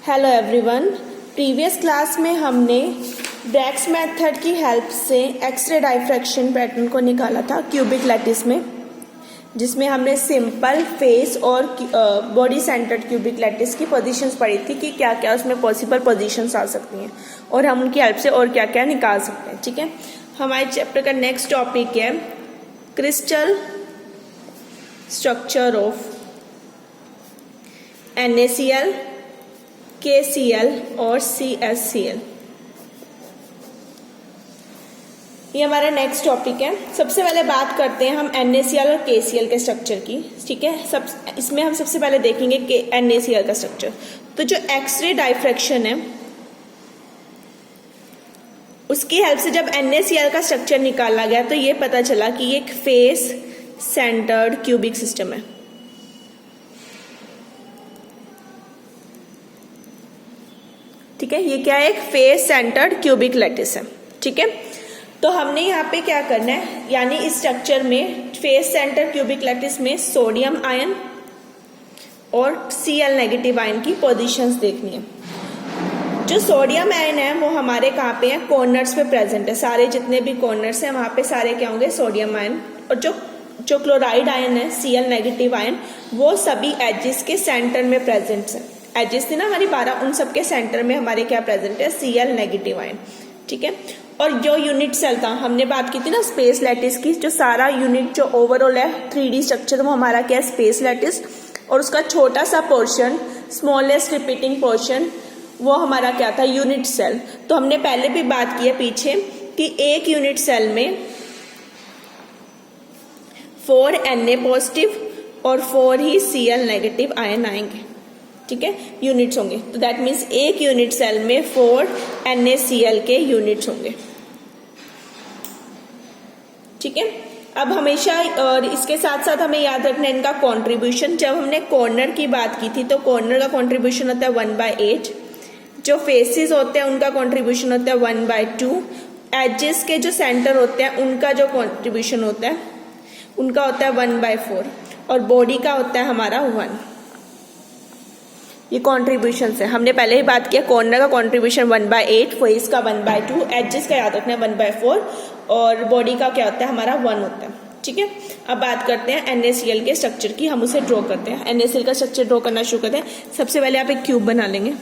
Hello everyone. Previous class में हमने Bragg's method की हेल्प से एक्सरे डाइफ्रैक्शन पैटर्न को निकाला था क्यूबिक लैटिस में, जिसमें हमने सिंपल, फेस और बॉडी सेंटर्ड क्यूबिक लैटिस की पोजीशंस पढ़ी थी कि क्या क्या उसमें पॉसिबल पोजीशंस आ सकती हैं और हम उनकी हेल्प से और क्या क्या निकाल सकते हैं। ठीक है, हमारे चैप्टर का नेक्स्ट टॉपिक है crystal structure of NaCl, KCl और CaCl। ये हमारा नेक्स्ट टॉपिक है। सबसे पहले बात करते हैं हम NaCl और KCl के स्ट्रक्चर की। ठीक है, इसमें हम सबसे पहले देखेंगे कि NaCl का स्ट्रक्चर। तो जो एक्सरे डाइफ्रैक्शन है उसकी हेल्प से जब NaCl का स्ट्रक्चर निकाला गया तो ये पता चला कि ये एक फेस सेंटर्ड क्यूबिक सिस्टम है। ठीक है, ये क्या है? एक फेस सेंटर्ड क्यूबिक लैटिस है। ठीक है, तो हमने यहाँ पे क्या करना है, यानी इस स्ट्रक्चर में फेस सेंटर्ड क्यूबिक लैटिस में सोडियम आयन और Cl नेगेटिव आयन की पोजीशंस देखनी है। जो सोडियम आयन है वो हमारे कहाँ पे है? कॉर्नर्स पे प्रेजेंट है। सारे जितने भी कॉर्नर्स हैं वहाँ पे सारे क्या होंगे? Sodium ion. और जो क्लोराइड आयन है, Cl नेगेटिव आयन, वो सभी एजेस के सेंटर में प्रेजेंट है। एजेस थी ना हमारी 12, उन सबके सेंटर में हमारे क्या प्रेजेंट है? Cl negative ion. ठीक है, और जो यूनिट सेल था, हमने बात की थी ना स्पेस लैटिस की, जो सारा यूनिट जो ओवरऑल है 3D स्ट्रक्चर, वो हमारा क्या है? Space lattice. और उसका छोटा सा पोर्शन, स्मॉलेस्ट रिपीटिंग पोर्शन, वो हमारा क्या था? Unit cell. तो हमने पहले भी बात की है पीछे कि एक यूनिट सेल में 4 Na पॉजिटिव और 4 ही Cl नेगेटिव आयन आएंगे। ठीक है, यूनिट्स होंगे। तो दैट मीन्स एक यूनिट सेल में 4 NaCl के यूनिट्स होंगे। ठीक है, अब हमेशा और इसके साथ साथ हमें याद रखना है इनका कंट्रीब्यूशन। जब हमने कॉर्नर की बात की थी तो कॉर्नर का कंट्रीब्यूशन होता है 1/8। जो फेसेस होते हैं उनका कंट्रीब्यूशन होता है 1/2। एजेस के जो सेंटर होते हैं उनका जो कंट्रीब्यूशन होता है उनका होता है 1/4। और बॉडी का होता है हमारा 1। ये कॉन्ट्रीब्यूशन है। हमने पहले ही बात किया, कॉर्नर का कॉन्ट्रीब्यूशन 1/8, फेस का 1/2, एजेस का याद रखना है 1/4 और बॉडी का क्या होता है? हमारा 1 होता है। ठीक है, अब बात करते हैं NaCl के स्ट्रक्चर की। हम उसे ड्रॉ करते हैं। NaCl का स्ट्रक्चर ड्रॉ करना शुरू करते हैं। सबसे पहले आप एक क्यूब बना लेंगे।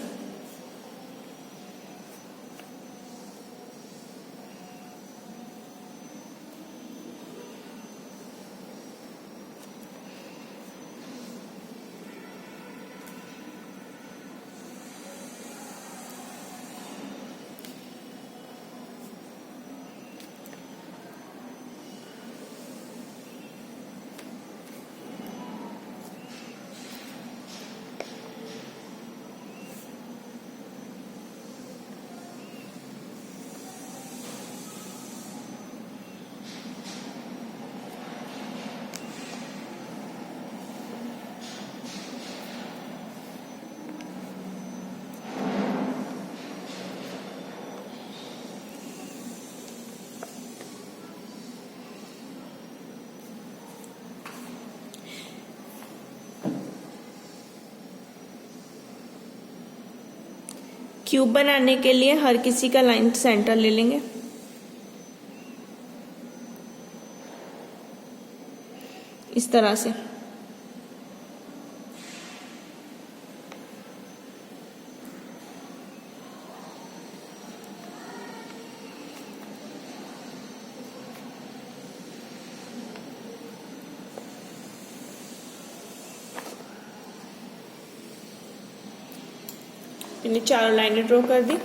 क्यूब बनाने के लिए हर किसी का लाइन सेंटर ले लेंगे। इस तरह से। मैंने 4 लाइनें ड्रॉ कर दी।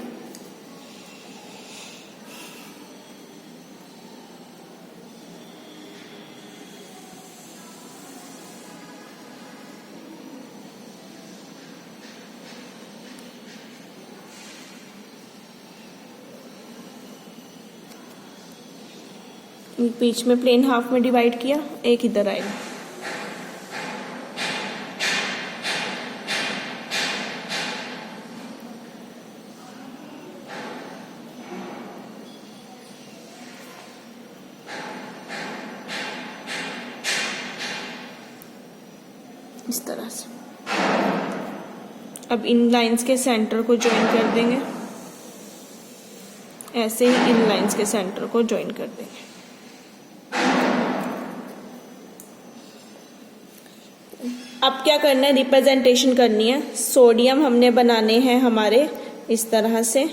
बीच में प्लेन हाफ में डिवाइड किया, एक इधर आएगा। इस तरह से। अब इन लाइंस के सेंटर को ज्वाइन कर देंगे, ऐसे ही इन लाइंस के सेंटर को ज्वाइन कर देंगे। अब क्या करना है, रिप्रेजेंटेशन करनी है। सोडियम हमने बनाने हैं हमारे इस तरह से,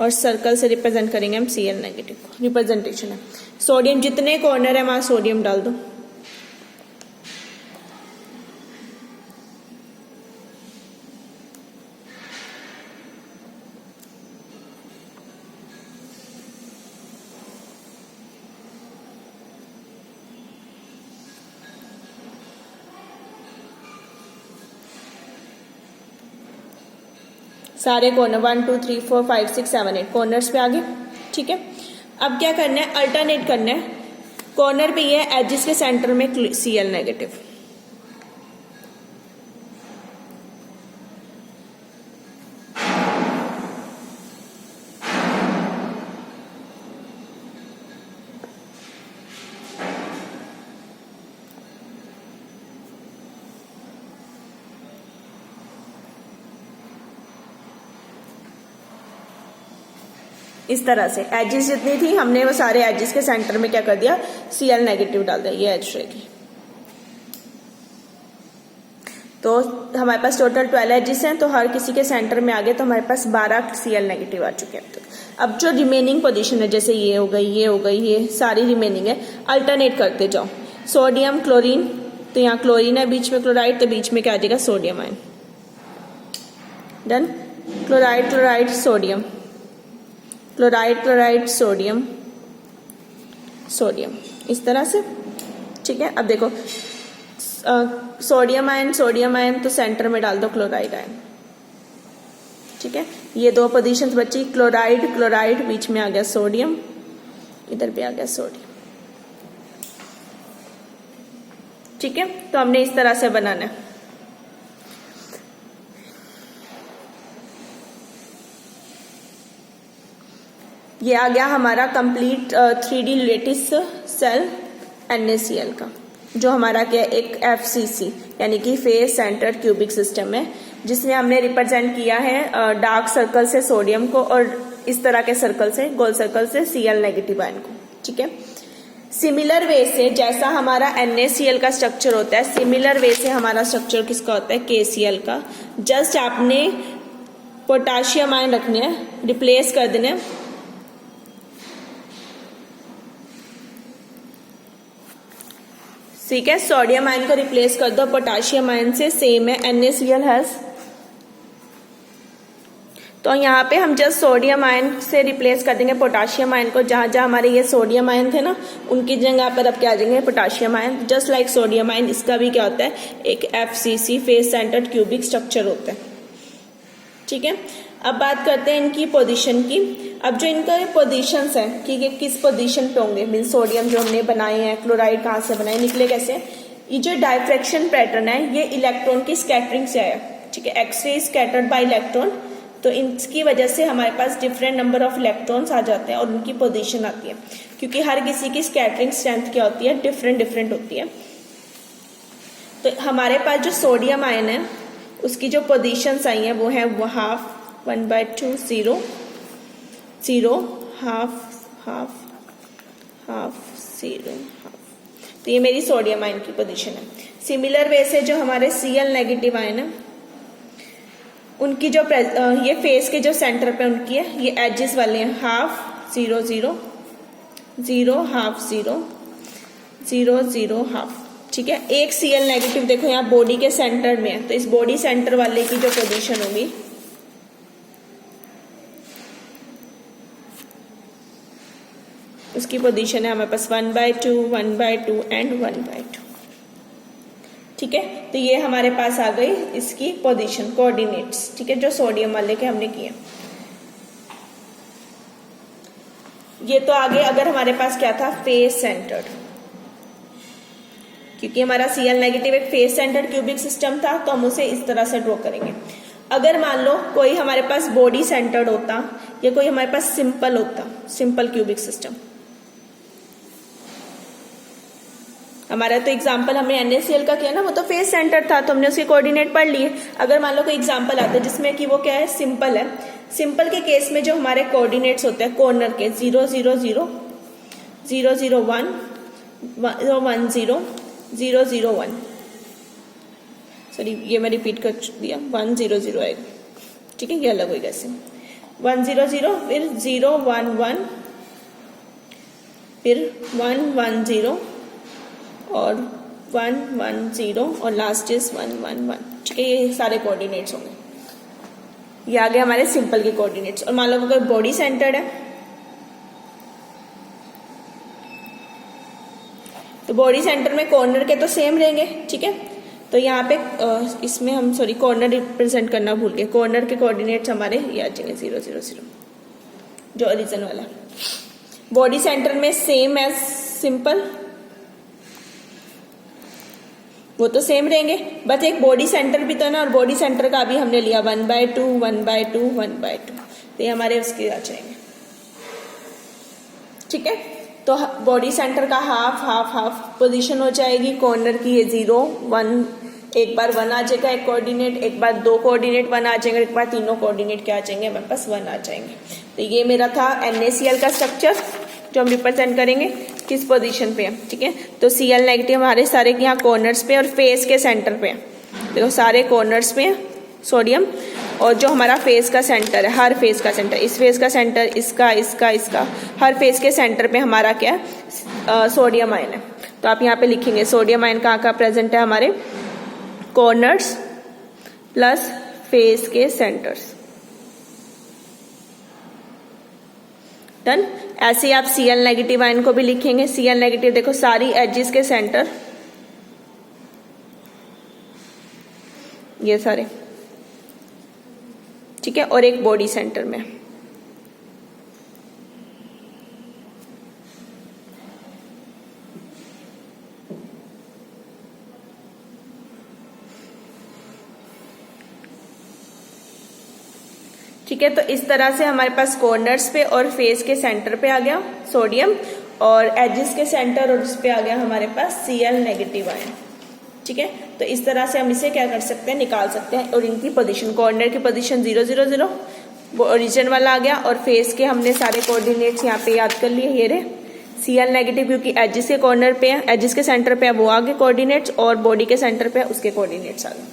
और सर्कल से रिप्रेजेंट करेंगे हम Cl नेगेटिव को। रिप्रेजेंटेशन है सोडियम, जितने कॉर्नर है वहां सोडियम डाल दो। सारे कॉर्नर 1 2 3 4 5 6 7 8 कॉर्नर्स पे आ गए। ठीक है, अब क्या करना है, अल्टरनेट करना है। कॉर्नर पे ये एजिस के सेंटर में Cl नेगेटिव, इस तरह से एजिस जितनी थी हमने वो सारे एजिस के सेंटर में क्या कर दिया, Cl नेगेटिव डाल दिया। ये एज रहेगी। तो हमारे पास टोटल 12 एजिस हैं, तो हर किसी के सेंटर में आ गए, तो हमारे पास 12 Cl नेगेटिव आ चुके हैं अब तक। अब जो रिमेनिंग पोजीशन है, जैसे ये हो गई, ये हो गई, ये सारी रिमेनिंग है, अल्टरनेट करते जाओ। सोडियम क्लोरीन, तो यहाँ क्लोरीन है बीच में, क्लोराइड, तो बीच में क्या आ जाएगा, sodium ion. Done. Chloride chloride sodium, chloride chloride sodium sodium, इस तरह से। ठीक है, अब देखो सोडियम आयन, तो सेंटर में डाल दो क्लोराइड आयन। ठीक है, ये दो पोजीशंस बची, क्लोराइड क्लोराइड, बीच में आ गया सोडियम, इधर भी आ गया सोडियम। ठीक है, तो हमने इस तरह से बनाना है। ये आ गया हमारा complete 3D lettuce cell NaCl का, जो हमारा क्या है, एक FCC यानी कि फेस सेंटर क्यूबिक सिस्टम है, जिसमें हमने रिप्रेजेंट किया है डार्क सर्कल से सोडियम को और इस तरह के सर्कल से, गोल सर्कल से Cl नेगेटिव आयन को। ठीक है, सिमिलर वे से जैसा हमारा NaCl का स्ट्रक्चर होता है, सिमिलर वे से हमारा स्ट्रक्चर किसका होता है, KCl का। जस्ट आपने पोटाशियम आयन रखने हैं, रिप्लेस कर देने। ठीक है, सोडियम आयन को रिप्लेस कर दो पोटाशियम आयन से, सेम है NaCl हैज। तो यहाँ पे हम जस्ट सोडियम आयन से रिप्लेस कर देंगे पोटाशियम आयन को। जहां जहां हमारे ये सोडियम आयन थे ना, उनकी जगह पर अब क्या आ जाएंगे, potassium ion. Just like sodium ion, इसका भी क्या होता है, एक FCC face centred cubic structure होता है। ठीक है, अब बात करते हैं इनकी पोजीशन की। अब जो इनका पोजीशंस है कि ये किस पोजीशन पे होंगे, मीन सोडियम जो हमने बनाए हैं, क्लोराइड कहाँ से बनाए, निकले कैसे, ये जो डाइफ्रैक्शन पैटर्न है ये इलेक्ट्रॉन की स्कैटरिंग से आया। ठीक है, एक्स-रे स्कैटर्ड बाय इलेक्ट्रॉन, तो इसकी वजह से हमारे पास डिफरेंट नंबर ऑफ इलेक्ट्रॉन्स आ जाते हैं और उनकी पोजीशन आती है, क्योंकि हर किसी की स्कैटरिंग स्ट्रेंथ क्या होती है, डिफरेंट डिफरेंट होती है। तो हमारे पास जो सोडियम आयन है उसकी जो पोजीशंस आई हैं वो है half, 1/2, 0, 0, half, half, half, 0, half. तो ये मेरी सोडियम आयन की पोजीशन है। सिमिलर वे से जो हमारे Cl नेगेटिव आयन है उनकी जो ये फेस के जो सेंटर पे उनकी है, ये एजेस वाले हैं, हाफ, 0, 0, 0, हाफ, 0, 0, 0, हाफ। ठीक है, एक Cl नेगेटिव देखो यहाँ बॉडी के सेंटर में है, तो इस बॉडी सेंटर वाले की जो पोजीशन होगी, उसकी पोजीशन है हमारे पास 1/2, 1/2 एंड 1/2। ठीक है, तो ये हमारे पास आ गई इसकी पोजीशन, कोऑर्डिनेट्स। ठीक है, जो सोडियम वाले के हमने किए। ये तो आगे अगर हमारे पास क्या था, फेस सेंटर्ड, क्योंकि हमारा Cl नेगेटिव एक फेस सेंटर्ड क्यूबिक सिस्टम था, तो हम उसे इस तरह से ड्रॉ करेंगे। अगर मान लो कोई हमारे पास बॉडी सेंटर्ड होता या कोई हमारे पास सिंपल होता, सिंपल क्यूबिक सिस्टम, हमारा तो एग्जाम्पल हमने NaCl का किया ना, वो तो फेस सेंटर था तो हमने उसके कोऑर्डिनेट पढ़ लिए। अगर मान लो कोई एग्जाम्पल आता है जिसमें कि वो क्या है, सिंपल है, सिंपल के केस में जो हमारे कोऑर्डिनेट्स होते हैं कॉर्नर के 0 0 0 0 0 1 1 0 0 0 1, सॉरी ये मैं रिपीट कर दिया, 1 0 0 आएगा, ठीक है, ये अलग होगा ऐसे 1 0 0 फिर 0 1 1 फिर 1 1 0 और 1 1 0 और लास्ट इज 1 1 1, ठीक है, ये सारे कोऑर्डिनेट्स होंगे। ये आ गए हमारे सिंपल के कोऑर्डिनेट्स। और मान लो अगर बॉडी सेंटर्ड है तो बॉडी सेंटर में कॉर्नर के तो सेम रहेंगे, ठीक है। तो यहाँ पे इसमें हम सॉरी कॉर्नर रिप्रेजेंट करना भूल गए, कॉर्नर के कोऑर्डिनेट्स हमारे ये आ जाएंगे 0 0 0 जो ओरिजिन वाला। बॉडी सेंटर में सेम एज सिंपल, वो तो सेम रहेंगे, बस एक बॉडी सेंटर भी था ना, और बॉडी सेंटर का भी हमने लिया 1/2 1/2 1/2, तो ये हमारे उसके आ जाएंगे, ठीक है। तो बॉडी सेंटर का हाफ हाफ हाफ पोजीशन हो जाएगी, कॉर्नर की ये 0 1, एक बार 1 आ जाएगा एक कोऑर्डिनेट, एक बार 2 कोऑर्डिनेट 1 आ जाएंगे, एक बार तीनों कोऑर्डिनेट क्या आ जाएंगे हमारे पास 1 आ जाएंगे। तो ये मेरा था NaCl का स्ट्रक्चर जो हम रिप्रेजेंट करेंगे किस पोजीशन पे है, ठीक है। तो Cl नेगेटिव हमारे सारे यहाँ कॉर्नर्स पे और फेस के सेंटर पे है, देखो सारे कॉर्नर्स पे सोडियम, और जो हमारा फेस का सेंटर है, हर फेस का सेंटर, इस फेस का सेंटर, इसका इसका इसका, हर फेस के सेंटर पे हमारा क्या है, सोडियम आयन है। तो आप यहाँ पे लिखेंगे सोडियम आयन कहाँ कहाँ प्रेजेंट है, हमारे कॉर्नर्स प्लस फेस के सेंटर्स, डन। ऐसे ही आप Cl नेगेटिव आयन को भी लिखेंगे, Cl नेगेटिव देखो सारी एजेस के सेंटर, ये सारे, ठीक है, और एक बॉडी सेंटर में। ठीक है, तो इस तरह से हमारे पास कॉर्नर्स पे और फेस के सेंटर पे आ गया सोडियम, और एजेस के सेंटर और उस पे आ गया हमारे पास Cl नेगेटिव आयन, ठीक है। तो इस तरह से हम इसे क्या कर सकते हैं, निकाल सकते हैं। और इनकी पोजीशन, कॉर्नर की पोजीशन 0 0 0 ओरिजिन वाला आ गया, और फेस के हमने सारे कोऑर्डिनेट्स यहाँ पे याद कर लिए, ये रहे Cl नेगेटिव क्योंकि एजेस के कॉर्नर पे है, एजेस के सेंटर पे है वो आगे कोऑर्डिनेट्स, और बॉडी के सेंटर पे है उसके कोऑर्डिनेट्स आ गए,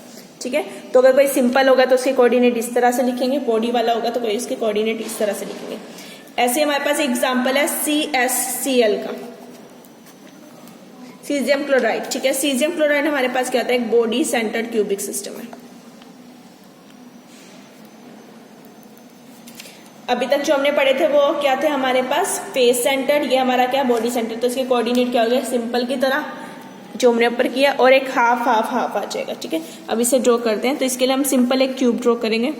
ठीक है। तो अगर कोई सिंपल होगा तो उसके कोऑर्डिनेट इस तरह से लिखेंगे, बॉडी वाला होगा तो कोई इसके कोऑर्डिनेट इस तरह से लिखेंगे। ऐसे हमारे पास एग्जांपल है CsCl का, सीजियम क्लोराइड, ठीक है। सीजियम क्लोराइड हमारे पास क्या होता है, एक बॉडी सेंटर्ड क्यूबिक सिस्टम है। अभी तक जो हमने पढ़े थे वो क्या थे हमारे पास, फेस सेंटर्ड, ये हमारा क्या बॉडी सेंटर, तो इसके कोऑर्डिनेट क्या हो गया, सिंपल की तरह जो हमने ऊपर किया, और एक हाफ हाफ हाफ आ जाएगा, ठीक है। अब इसे ड्रॉ करते हैं, तो इसके लिए हम सिंपल एक क्यूब ड्रॉ करेंगे,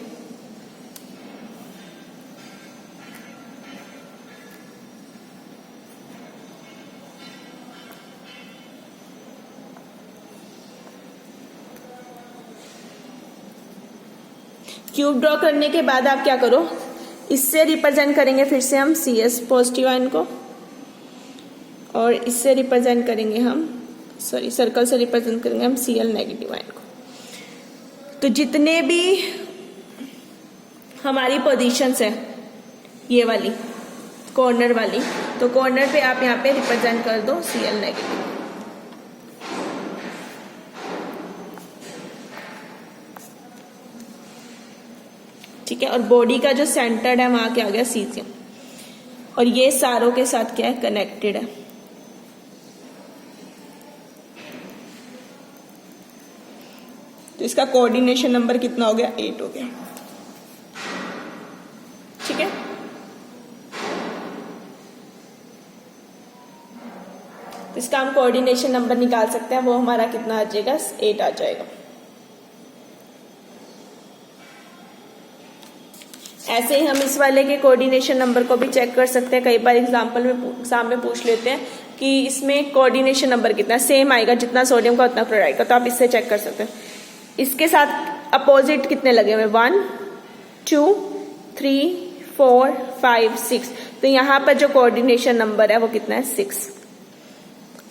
क्यूब ड्रॉ करने के बाद आप क्या करो, इससे रिप्रेजेंट करेंगे फिर से हम Cs पॉजिटिव आयन को, और इससे रिप्रेजेंट करेंगे हम सॉरी सर्कल से रिप्रेजेंट करेंगे हम Cl नेगेटिव आयन को। तो जितने भी हमारी पोजीशंस है, ये वाली कॉर्नर वाली, तो कॉर्नर पे आप यहाँ पे रिप्रेजेंट कर दो Cl नेगेटिव, ठीक है। और बॉडी का जो सेंटर्ड है वहां क्या आ गया सीजियम, और ये सारों के साथ क्या है, कनेक्टेड है। तो इसका कोऑर्डिनेशन नंबर कितना हो गया, 8 हो गया, ठीक है। तो इसका हम कोऑर्डिनेशन नंबर निकाल सकते हैं, वो हमारा कितना आ जाएगा, 8 आ जाएगा। ऐसे ही हम इस वाले के कोऑर्डिनेशन नंबर को भी चेक कर सकते हैं। कई बार एग्जाम्पल में सामने पूछ लेते हैं कि इसमें कोऑर्डिनेशन नंबर कितना, सेम आएगा जितना सोडियम का उतना क्लोराइड का, तो आप इससे चेक कर सकते हैं। इसके साथ अपोजिट कितने लगे हुए, 1 2 3 4 5 6, तो यहाँ पर जो कोऑर्डिनेशन नंबर है वो कितना है, 6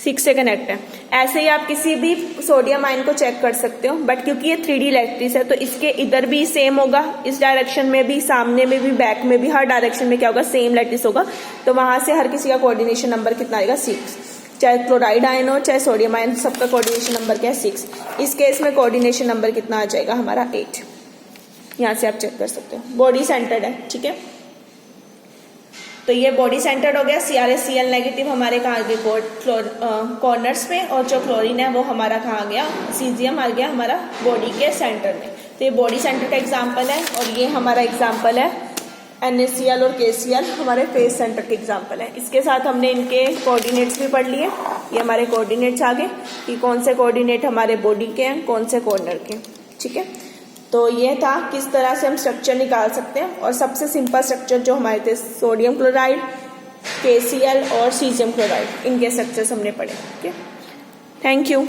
6 से कनेक्ट है। ऐसे ही आप किसी भी सोडियम आयन को चेक कर सकते हो, बट क्योंकि ये 3D लैटिस है तो इसके इधर भी सेम होगा, इस डायरेक्शन में भी, सामने में भी, बैक में भी, हर डायरेक्शन में क्या होगा, सेम लैटिस होगा। तो वहां से हर किसी का कोऑर्डिनेशन नंबर कितना आएगा, 6। चाहे क्लोराइड आयन हो चाहे सोडियम आयन, सबका कोऑर्डिनेशन नंबर क्या है, 6। इस केस में कोऑर्डिनेशन नंबर कितना आ जाएगा हमारा, 8। यहाँ से आप चेक कर सकते हो। बॉडी सेंटर्ड है, ठीक है। तो ये बॉडी सेंटर्ड हो गया। CrSCl नेगेटिव हमारे कहाँ गए, कॉर्नर्स में, और जो क्लोरीन है वो हमारा कहाँ गया, सीजियम आ गया हमारा बॉडी के सेंटर में। तो ये बॉडी सेंटर का एग्जाम्पल है, और ये हमारा एग्जाम्पल है NaCl और KCl हमारे फेस सेंटर के एग्जाम्पल है। इसके साथ हमने इनके कोऑर्डिनेट्स भी पढ़ लिए। ये हमारे कोऑर्डिनेट्स आ गए कि कौन से कोऑर्डिनेट हमारे बॉडी के हैं, कौन से कॉर्नर के, ठीक है। तो ये था किस तरह से हम स्ट्रक्चर निकाल सकते हैं, और सबसे सिंपल स्ट्रक्चर जो हमारे थे, सोडियम क्लोराइड, KCl और सीजियम क्लोराइड, इनके स्ट्रक्चर्स हमने पढ़े, ठीक है। Thank you.